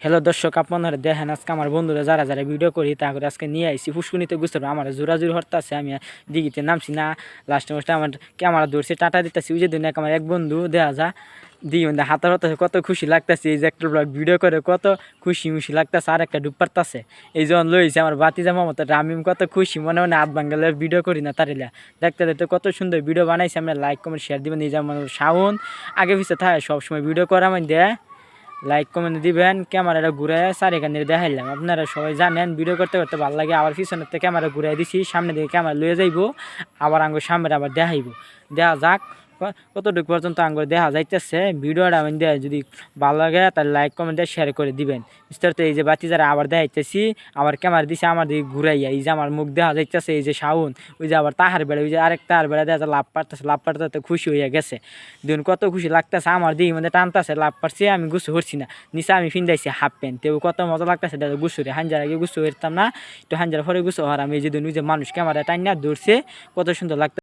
Hello দর্শক, আপনারা দেখেন আজকে আমার বন্ধুরা যারা যারা ভিডিও করি তা করে আজকে নিয়ে আইসি ফুসকুনিতে বুঝতে পারবো আমার জোরাজুরি হরতে আছে। আমি দিঘিতে নামছি না, লাস্টে মাস্টে আমার ক্যামেরা ধরছে, টাটা দিতেছি। ওই যে দিন আমার এক বন্ধু দেখা যা দিঘি মধ্যে হাতার হতাছে, কত খুশি লাগতেছে। এই যে একটা ব্লগ ভিডিও করে কত খুশি লাগতেছে, আর একটা ডুব পারতেছে। এই যখন লইছে আমার বাতিজা মমতা রামিম, কত খুশি মনে মনে হাত ভাঙ্গালে ভিডিও করি না তারিলা। দেখতে দেখতে কত সুন্দর ভিডিও বানাইছে। আমরা লাইক কমেন্ট শেয়ার দিবেন। এই যে আমার শাওন আগে পিছিয়ে থাকে সবসময় ভিডিও করা মানে দেয়, লাইক কমেন্ট দিবেন। ক্যামেরাটা ঘুরে চারিখানে দেখাইলাম, আপনারা সবাই জানেন ভিডিও করতে করতে ভালো লাগে। আবার পিছনের থেকে ক্যামেরা ঘুরাই দিছি, সামনে দিকে ক্যামেরা লয়ে যাইবো, আবার আঙ্গুর সামনে আবার দেখাইব। দেখা যাক কতটুকু পর্যন্ত আঙ্গুর দেখা যাইতেছে। ভিডিওটা আমি দেয় যদি ভালো লাগে তাহলে লাইক কমেন্টে শেয়ার করে দিবেন বিস্তারিত। এই যে বাতি যারা আবার দেখাইতেছি, আবার ক্যামেরা দিছে আমার দিকে ঘুরাইয়া। এই যে আমার মুখ দেখা যাইতেছে, এই যে শাওন, ওই যে আবার তাহার বেড়া, ওই যে আরেক তাহার বেড়া দেখা লাভ পারতেছে, লাভ পারতে খুশি হইয়া গেছে। দেখুন কত খুশি লাগতেছে, আমার দিকে মধ্যে টানতেছে, লাভ পারছি। আমি গুছু করছি না, নিচে আমি ফিন্দাইছি হাফ প্যান্ট, তেও কত মজা লাগতেছে। দেখো গুছুরে হাঞ্জার আগে গুছু করতাম না, একটু হাঞ্জার পরে গুছু হওয়ার। আমি এই যে মানুষ ক্যামেরা টাইনা ধরছে, কত সুন্দর লাগতো।